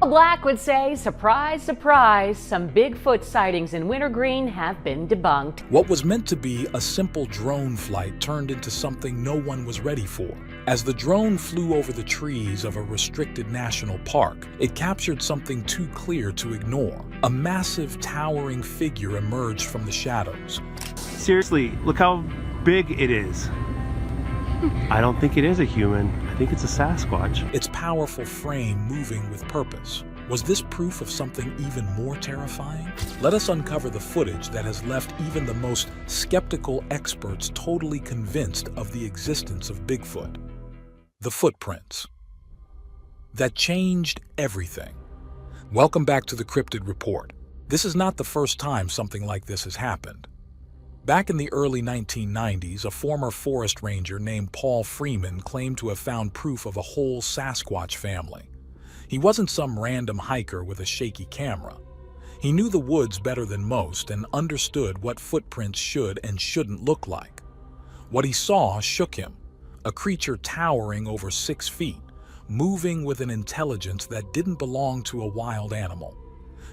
Black would say, surprise, surprise, some Bigfoot sightings in Wintergreen have been debunked. What was meant to be a simple drone flight turned into something no one was ready for. As the drone flew over the trees of a restricted national park, it captured something too clear to ignore. A massive, towering figure emerged from the shadows. Seriously, look how big it is. I don't think it is a human. I think it's a Sasquatch. Its powerful frame moving with purpose. Was this proof of something even more terrifying? Let us uncover the footage that has left even the most skeptical experts totally convinced of the existence of Bigfoot. The footprints. That changed everything. Welcome back to the Cryptid Report. This is not the first time something like this has happened. Back in the early 1990s, a former forest ranger named Paul Freeman claimed to have found proof of a whole Sasquatch family. He wasn't some random hiker with a shaky camera. He knew the woods better than most and understood what footprints should and shouldn't look like. What he saw shook him, a creature towering over 6 feet, moving with an intelligence that didn't belong to a wild animal.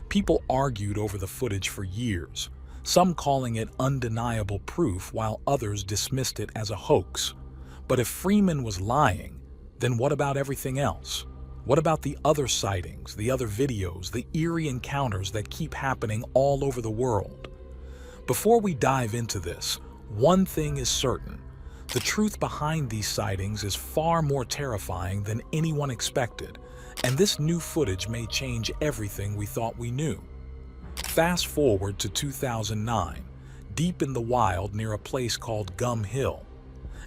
People argued over the footage for years, some calling it undeniable proof while others dismissed it as a hoax. But if Freeman was lying, then what about everything else? What about the other sightings, the other videos, the eerie encounters that keep happening all over the world? Before we dive into this, one thing is certain. The truth behind these sightings is far more terrifying than anyone expected, and this new footage may change everything we thought we knew. Fast forward to 2009, deep in the wild near a place called Gum Hill.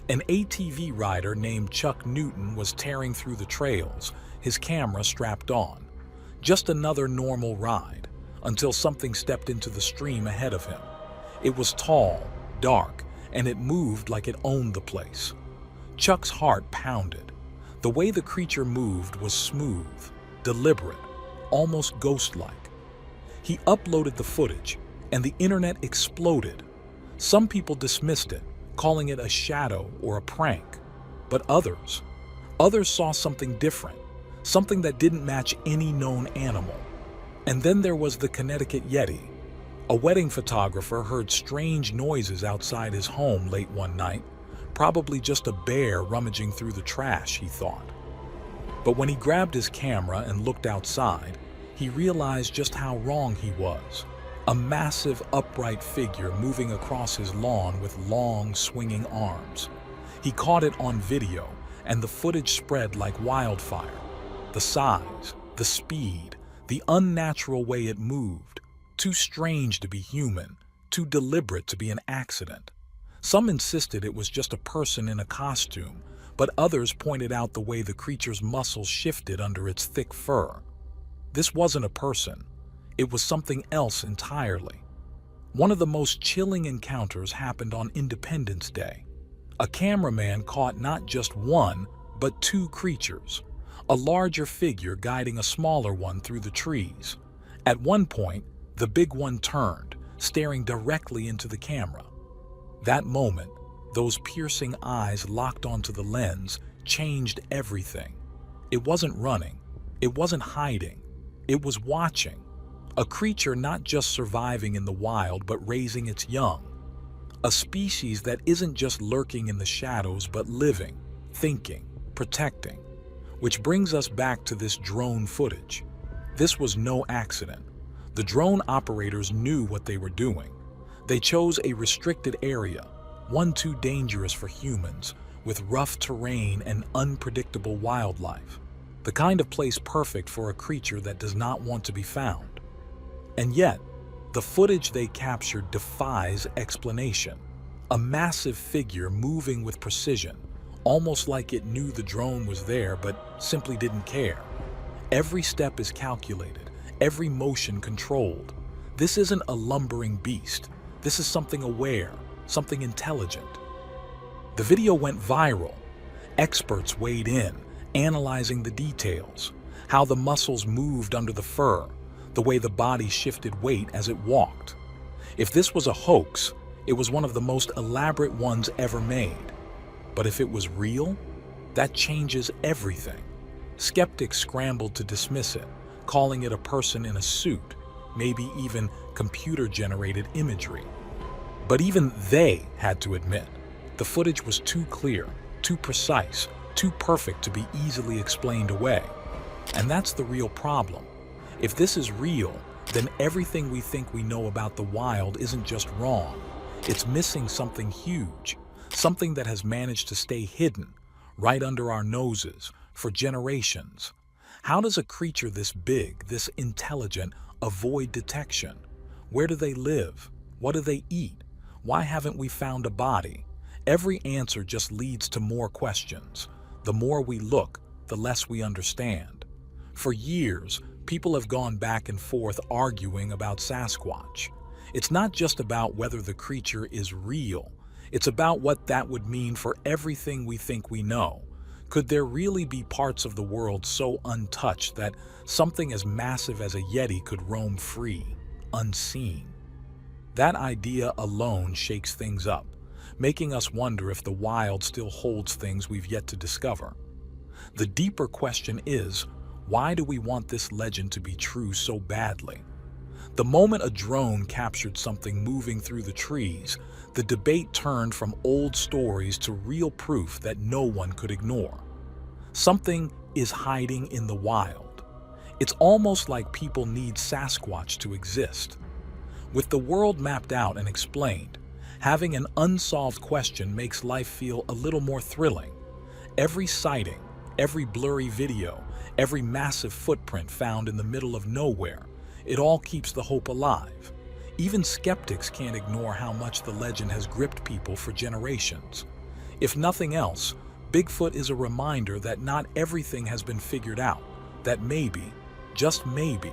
An ATV rider named Chuck Newton was tearing through the trails, his camera strapped on. Just another normal ride, until something stepped into the stream ahead of him. It was tall, dark, and it moved like it owned the place. Chuck's heart pounded. The way the creature moved was smooth, deliberate, almost ghost-like. He uploaded the footage, and the internet exploded. Some people dismissed it, calling it a shadow or a prank. But others saw something different, something that didn't match any known animal. And then there was the Connecticut Yeti. A wedding photographer heard strange noises outside his home late one night, probably just a bear rummaging through the trash, he thought. But when he grabbed his camera and looked outside, he realized just how wrong he was. A massive upright figure moving across his lawn with long, swinging arms. He caught it on video, and the footage spread like wildfire. The size, the speed, the unnatural way it moved. Too strange to be human, too deliberate to be an accident. Some insisted it was just a person in a costume, but others pointed out the way the creature's muscles shifted under its thick fur. This wasn't a person. It was something else entirely. One of the most chilling encounters happened on Independence Day. A cameraman caught not just one, but 2 creatures. A larger figure guiding a smaller one through the trees. At one point, the big one turned, staring directly into the camera. That moment, those piercing eyes locked onto the lens, changed everything. It wasn't running. It wasn't hiding. It was watching. A creature not just surviving in the wild, but raising its young. A species that isn't just lurking in the shadows, but living, thinking, protecting. Which brings us back to this drone footage. This was no accident. The drone operators knew what they were doing. They chose a restricted area, one too dangerous for humans, with rough terrain and unpredictable wildlife. The kind of place perfect for a creature that does not want to be found. And yet, the footage they captured defies explanation. A massive figure moving with precision, almost like it knew the drone was there but simply didn't care. Every step is calculated, every motion controlled. This isn't a lumbering beast. This is something aware, something intelligent. The video went viral. Experts weighed in, analyzing the details, how the muscles moved under the fur, the way the body shifted weight as it walked. If this was a hoax, it was one of the most elaborate ones ever made. But if it was real, that changes everything. Skeptics scrambled to dismiss it, calling it a person in a suit, maybe even computer-generated imagery. But even they had to admit, the footage was too clear, too precise, too perfect to be easily explained away. And that's the real problem. If this is real, then everything we think we know about the wild isn't just wrong. It's missing something huge, something that has managed to stay hidden, right under our noses, for generations. How does a creature this big, this intelligent, avoid detection? Where do they live? What do they eat? Why haven't we found a body? Every answer just leads to more questions. The more we look, the less we understand. For years, people have gone back and forth arguing about Sasquatch. It's not just about whether the creature is real. It's about what that would mean for everything we think we know. Could there really be parts of the world so untouched that something as massive as a Yeti could roam free, unseen? That idea alone shakes things up, making us wonder if the wild still holds things we've yet to discover. The deeper question is, why do we want this legend to be true so badly? The moment a drone captured something moving through the trees, the debate turned from old stories to real proof that no one could ignore. Something is hiding in the wild. It's almost like people need Sasquatch to exist. With the world mapped out and explained, having an unsolved question makes life feel a little more thrilling. Every sighting, every blurry video, every massive footprint found in the middle of nowhere, it all keeps the hope alive. Even skeptics can't ignore how much the legend has gripped people for generations. If nothing else, Bigfoot is a reminder that not everything has been figured out, that maybe, just maybe,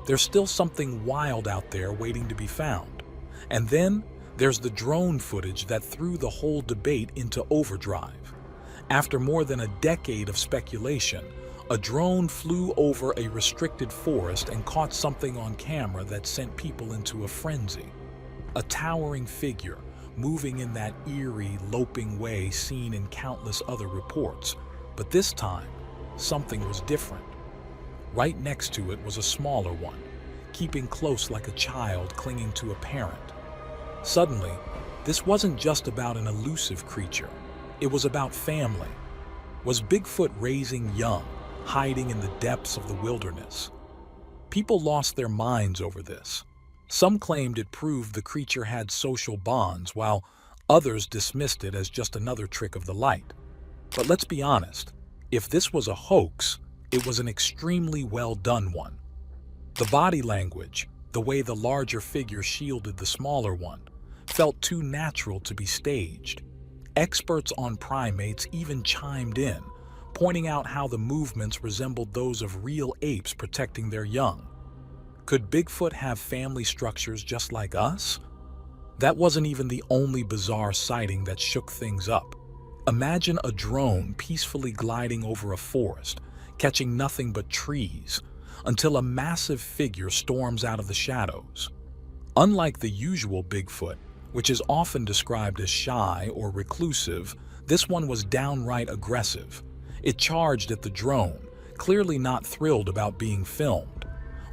there's still something wild out there waiting to be found. And then there's the drone footage that threw the whole debate into overdrive. After more than a decade of speculation, a drone flew over a restricted forest and caught something on camera that sent people into a frenzy. A towering figure, moving in that eerie, loping way seen in countless other reports. But this time, something was different. Right next to it was a smaller one, keeping close like a child clinging to a parent. Suddenly, this wasn't just about an elusive creature. It was about family. Was Bigfoot raising young, hiding in the depths of the wilderness? People lost their minds over this. Some claimed it proved the creature had social bonds, while others dismissed it as just another trick of the light. But let's be honest, if this was a hoax, it was an extremely well done one. The body language, the way the larger figure shielded the smaller one, felt too natural to be staged. Experts on primates even chimed in, pointing out how the movements resembled those of real apes protecting their young. Could Bigfoot have family structures just like us? That wasn't even the only bizarre sighting that shook things up. Imagine a drone peacefully gliding over a forest, catching nothing but trees, until a massive figure storms out of the shadows. Unlike the usual Bigfoot, which is often described as shy or reclusive, this one was downright aggressive. It charged at the drone, clearly not thrilled about being filmed.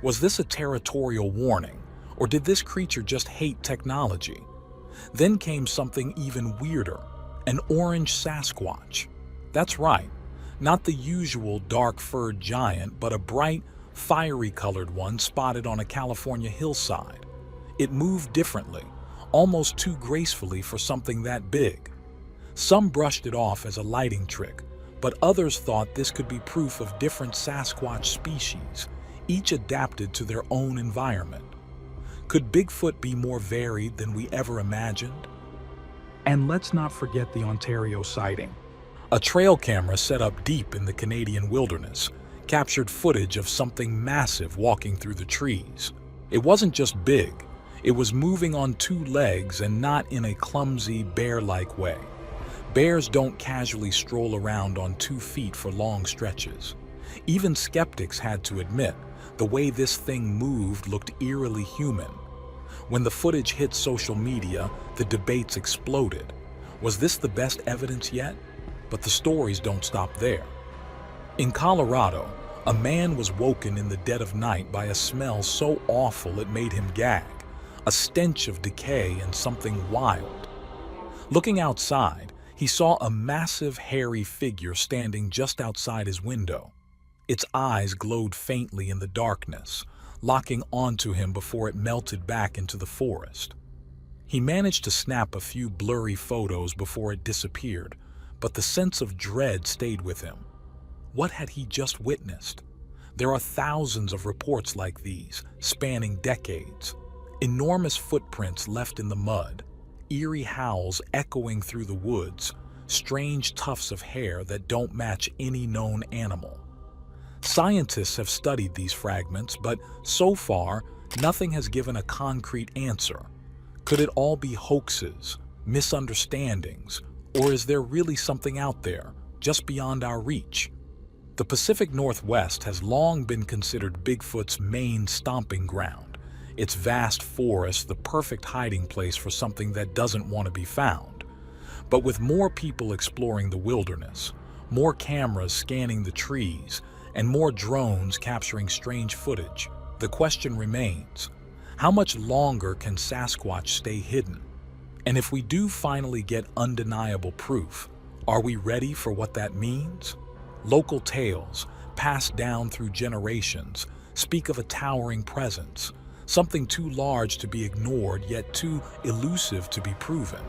Was this a territorial warning, or did this creature just hate technology? Then came something even weirder, an orange Sasquatch. That's right, not the usual dark-furred giant, but a bright, fiery-colored one spotted on a California hillside. It moved differently, almost too gracefully for something that big. Some brushed it off as a lighting trick, but others thought this could be proof of different Sasquatch species, each adapted to their own environment. Could Bigfoot be more varied than we ever imagined? And let's not forget the Ontario sighting. A trail camera set up deep in the Canadian wilderness captured footage of something massive walking through the trees. It wasn't just big, it was moving on two legs and not in a clumsy, bear-like way. Bears don't casually stroll around on 2 feet for long stretches. Even skeptics had to admit, the way this thing moved looked eerily human. When the footage hit social media, the debates exploded. Was this the best evidence yet? But the stories don't stop there. In Colorado, A man was woken in the dead of night by a smell so awful it made him gag, a stench of decay and something wild. Looking outside, he saw a massive, hairy figure standing just outside his window. Its eyes glowed faintly in the darkness, locking onto him before it melted back into the forest. He managed to snap a few blurry photos before it disappeared, but the sense of dread stayed with him. What had he just witnessed? There are thousands of reports like these, spanning decades. Enormous footprints left in the mud, eerie howls echoing through the woods, strange tufts of hair that don't match any known animal. Scientists have studied these fragments, but so far, nothing has given a concrete answer. Could it all be hoaxes, misunderstandings, or is there really something out there, just beyond our reach? The Pacific Northwest has long been considered Bigfoot's main stomping ground, its vast forest the perfect hiding place for something that doesn't want to be found. But with more people exploring the wilderness, more cameras scanning the trees, and more drones capturing strange footage, the question remains, how much longer can Sasquatch stay hidden? And if we do finally get undeniable proof, are we ready for what that means? Local tales, passed down through generations, speak of a towering presence, something too large to be ignored yet too elusive to be proven.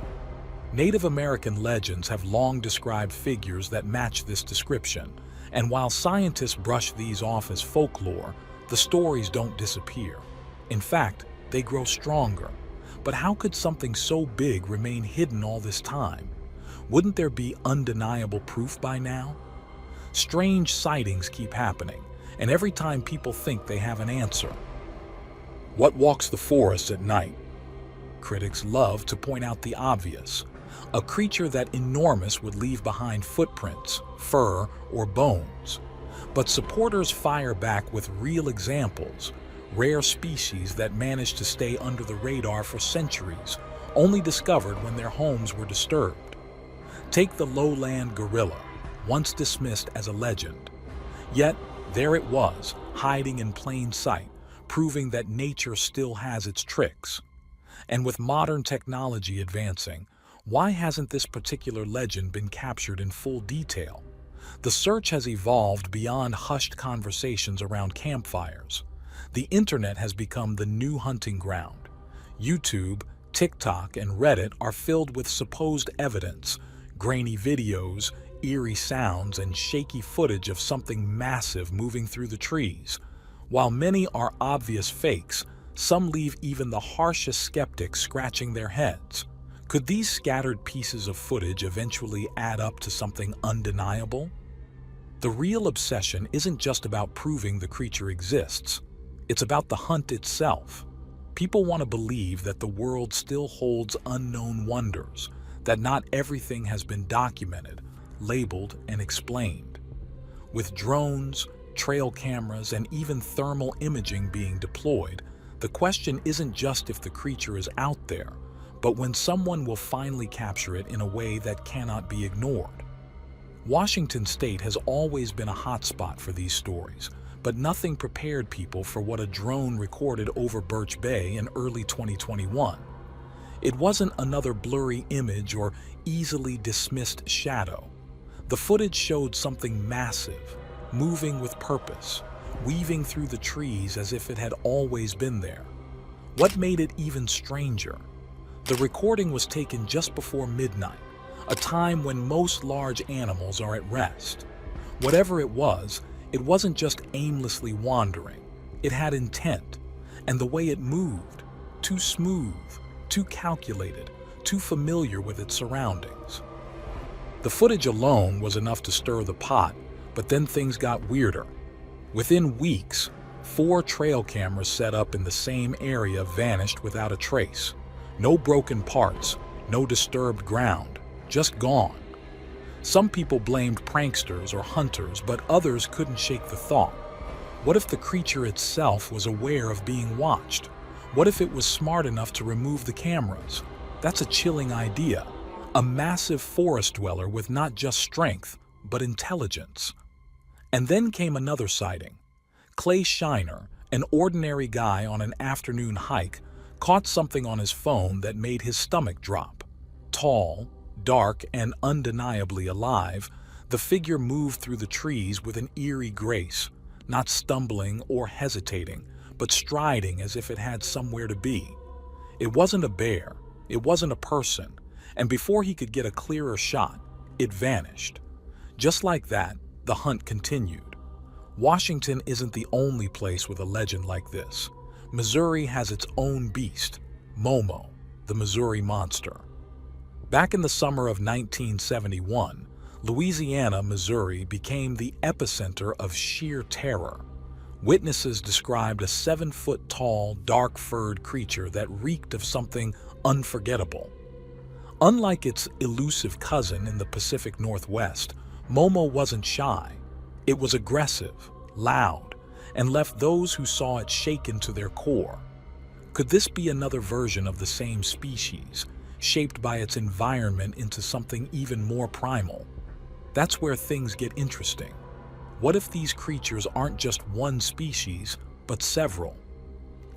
Native American legends have long described figures that match this description, and while scientists brush these off as folklore, the stories don't disappear. In fact, they grow stronger. But how could something so big remain hidden all this time? Wouldn't there be undeniable proof by now? Strange sightings keep happening, and every time people think they have an answer. What walks the forest at night? Critics love to point out the obvious. A creature that enormous would leave behind footprints, fur, or bones. But supporters fire back with real examples, rare species that managed to stay under the radar for centuries, only discovered when their homes were disturbed. Take the lowland gorilla, once dismissed as a legend. Yet, there it was, hiding in plain sight, proving that nature still has its tricks. And with modern technology advancing, why hasn't this particular legend been captured in full detail? The search has evolved beyond hushed conversations around campfires. The internet has become the new hunting ground. YouTube, TikTok, and Reddit are filled with supposed evidence, grainy videos, eerie sounds, and shaky footage of something massive moving through the trees. While many are obvious fakes, some leave even the harshest skeptics scratching their heads. Could these scattered pieces of footage eventually add up to something undeniable? The real obsession isn't just about proving the creature exists. It's about the hunt itself. People want to believe that the world still holds unknown wonders, that not everything has been documented, labeled, and explained. With drones, trail cameras, and even thermal imaging being deployed, the question isn't just if the creature is out there, but when someone will finally capture it in a way that cannot be ignored. Washington State has always been a hotspot for these stories, but nothing prepared people for what a drone recorded over Birch Bay in early 2021. It wasn't another blurry image or easily dismissed shadow. The footage showed something massive, moving with purpose, weaving through the trees as if it had always been there. What made it even stranger? The recording was taken just before midnight, a time when most large animals are at rest. Whatever it wasn't just aimlessly wandering. It had intent, and the way it moved, too smooth, too calculated, too familiar with its surroundings. The footage alone was enough to stir the pot, but then things got weirder. Within weeks, 4 trail cameras set up in the same area vanished without a trace. No broken parts, no disturbed ground, just gone. Some people blamed pranksters or hunters, but others couldn't shake the thought. What if the creature itself was aware of being watched? What if it was smart enough to remove the cameras? That's a chilling idea. A massive forest dweller with not just strength, but intelligence. And then came another sighting. Clay Shiner, an ordinary guy on an afternoon hike, caught something on his phone that made his stomach drop. Tall, dark, and undeniably alive, the figure moved through the trees with an eerie grace, not stumbling or hesitating, but striding as if it had somewhere to be. It wasn't a bear, it wasn't a person, and before he could get a clearer shot, it vanished. Just like that, the hunt continued. Washington isn't the only place with a legend like this. Missouri has its own beast, Momo, the Missouri Monster. Back in the summer of 1971, Louisiana, Missouri became the epicenter of sheer terror. Witnesses described a 7-foot-tall, dark-furred creature that reeked of something unforgettable. Unlike its elusive cousin in the Pacific Northwest, Momo wasn't shy. It was aggressive, loud, and left those who saw it shaken to their core. Could this be another version of the same species, shaped by its environment into something even more primal? That's where things get interesting. What if these creatures aren't just one species, but several,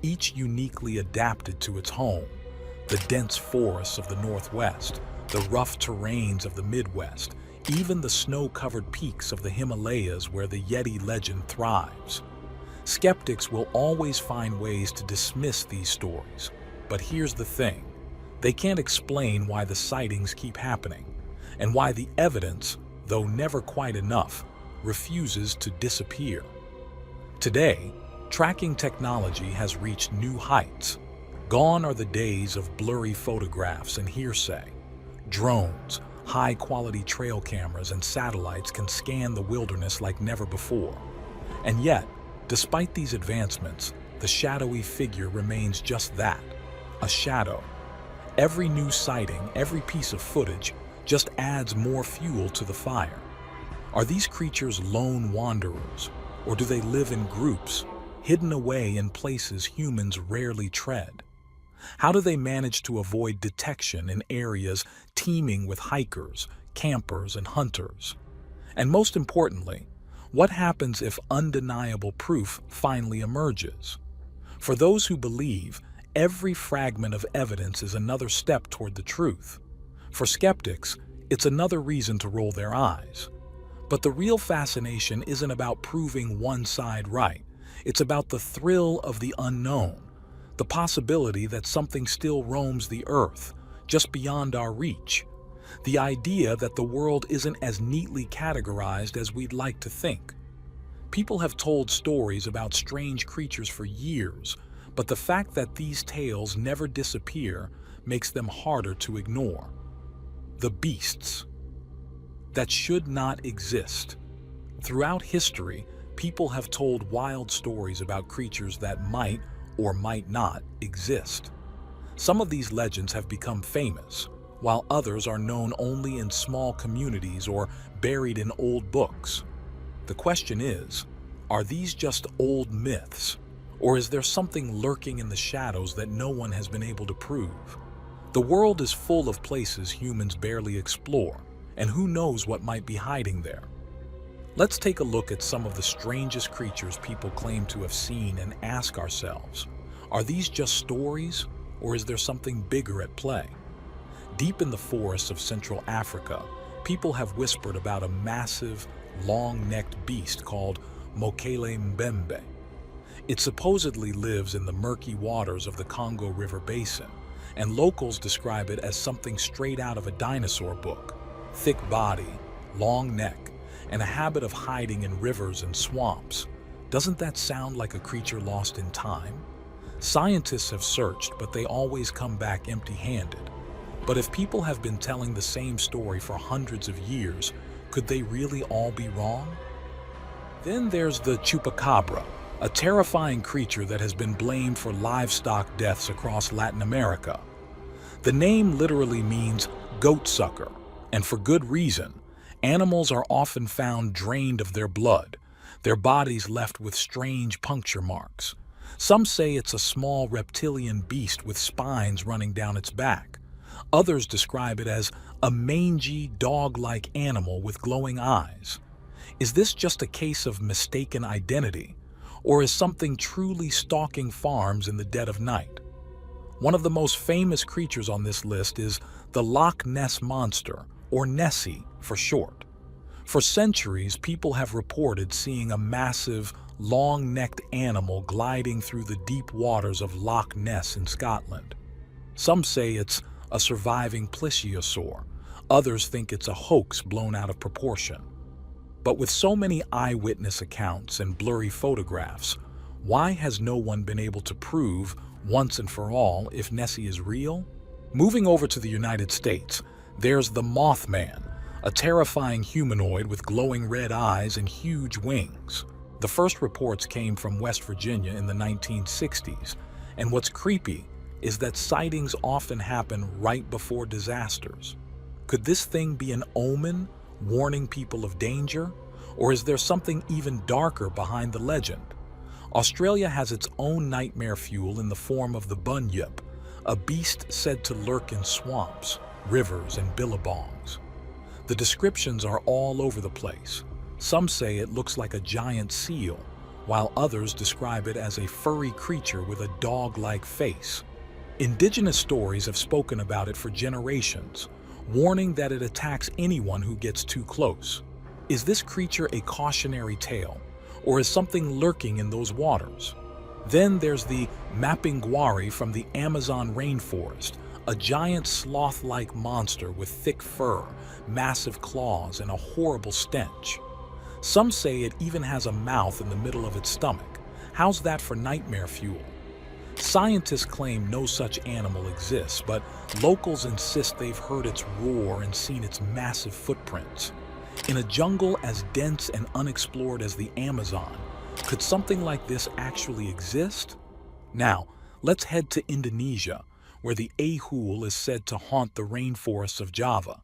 each uniquely adapted to its home? The dense forests of the Northwest, the rough terrains of the Midwest, even the snow-covered peaks of the Himalayas where the Yeti legend thrives. Skeptics will always find ways to dismiss these stories, but here's the thing. They can't explain why the sightings keep happening, and why the evidence, though never quite enough, refuses to disappear. Today, tracking technology has reached new heights. Gone are the days of blurry photographs and hearsay. Drones, high-quality trail cameras, and satellites can scan the wilderness like never before. And yet, despite these advancements, the shadowy figure remains just that, a shadow. Every new sighting, every piece of footage, just adds more fuel to the fire. Are these creatures lone wanderers, or do they live in groups, hidden away in places humans rarely tread? How do they manage to avoid detection in areas teeming with hikers, campers, and hunters? And most importantly, what happens if undeniable proof finally emerges? For those who believe, every fragment of evidence is another step toward the truth. For skeptics, it's another reason to roll their eyes. But the real fascination isn't about proving one side right. It's about the thrill of the unknown, the possibility that something still roams the earth, just beyond our reach. The idea that the world isn't as neatly categorized as we'd like to think. People have told stories about strange creatures for years, but the fact that these tales never disappear makes them harder to ignore. The beasts that should not exist. Throughout history, people have told wild stories about creatures that might or might not exist. Some of these legends have become famous, while others are known only in small communities or buried in old books. The question is, are these just old myths, or is there something lurking in the shadows that no one has been able to prove? The world is full of places humans barely explore, and who knows what might be hiding there. Let's take a look at some of the strangest creatures people claim to have seen and ask ourselves, are these just stories, or is there something bigger at play? Deep in the forests of Central Africa, people have whispered about a massive, long-necked beast called Mokele Mbembe. It supposedly lives in the murky waters of the Congo River Basin, and locals describe it as something straight out of a dinosaur book. Thick body, long neck, and a habit of hiding in rivers and swamps. Doesn't that sound like a creature lost in time? Scientists have searched, but they always come back empty-handed. But if people have been telling the same story for hundreds of years, could they really all be wrong? Then there's the Chupacabra, a terrifying creature that has been blamed for livestock deaths across Latin America. The name literally means goat sucker, and for good reason. Animals are often found drained of their blood, their bodies left with strange puncture marks. Some say it's a small reptilian beast with spines running down its back. Others describe it as a mangy, dog-like animal with glowing eyes. Is this just a case of mistaken identity, or is something truly stalking farms in the dead of night? One of the most famous creatures on this list is the Loch Ness Monster, or Nessie for short. For centuries, people have reported seeing a massive, long-necked animal gliding through the deep waters of Loch Ness in Scotland. Some say it's a surviving plesiosaur. Others think it's a hoax blown out of proportion. But with so many eyewitness accounts and blurry photographs, why has no one been able to prove once and for all if Nessie is real? Moving over to the United States, there's the Mothman, a terrifying humanoid with glowing red eyes and huge wings. The first reports came from West Virginia in the 1960s, and what's creepy is that sightings often happen right before disasters. Could this thing be an omen, warning people of danger? Or is there something even darker behind the legend? Australia has its own nightmare fuel in the form of the bunyip, a beast said to lurk in swamps, rivers, and billabongs. The descriptions are all over the place. Some say it looks like a giant seal, while others describe it as a furry creature with a dog-like face. Indigenous stories have spoken about it for generations, warning that it attacks anyone who gets too close. Is this creature a cautionary tale, or is something lurking in those waters? Then there's the Mapinguari from the Amazon rainforest, a giant sloth-like monster with thick fur, massive claws, and a horrible stench. Some say it even has a mouth in the middle of its stomach. How's that for nightmare fuel? Scientists claim no such animal exists, but locals insist they've heard its roar and seen its massive footprints. In a jungle as dense and unexplored as the Amazon, could something like this actually exist? Now, let's head to Indonesia, where the Ahul is said to haunt the rainforests of Java.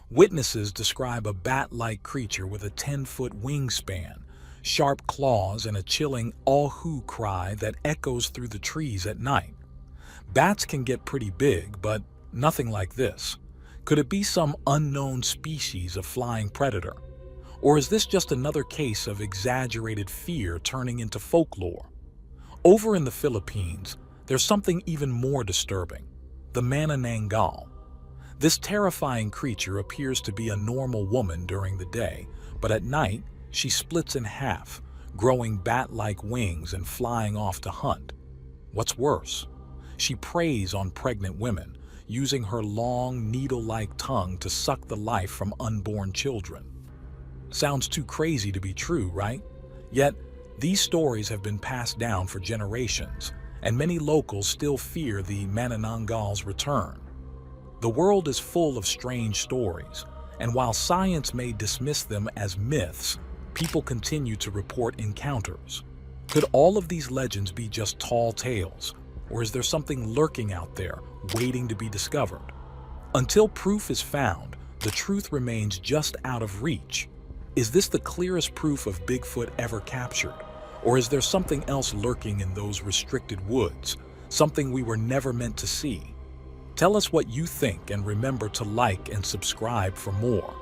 Witnesses describe a bat-like creature with a 10-foot wingspan, sharp claws, and a chilling "Ahu" cry that echoes through the trees at night. Bats can get pretty big, but nothing like this. Could it be some unknown species of flying predator? Or is this just another case of exaggerated fear turning into folklore? Over in the Philippines, there's something even more disturbing: the manananggal. This terrifying creature appears to be a normal woman during the day, but at night, she splits in half, growing bat-like wings and flying off to hunt. What's worse, she preys on pregnant women, using her long, needle-like tongue to suck the life from unborn children. Sounds too crazy to be true, right? Yet, these stories have been passed down for generations, and many locals still fear the manananggal's return. The world is full of strange stories, and while science may dismiss them as myths, people continue to report encounters. Could all of these legends be just tall tales, or is there something lurking out there, waiting to be discovered? Until proof is found, the truth remains just out of reach. Is this the clearest proof of Bigfoot ever captured? Or is there something else lurking in those restricted woods, something we were never meant to see? Tell us what you think, and remember to like and subscribe for more.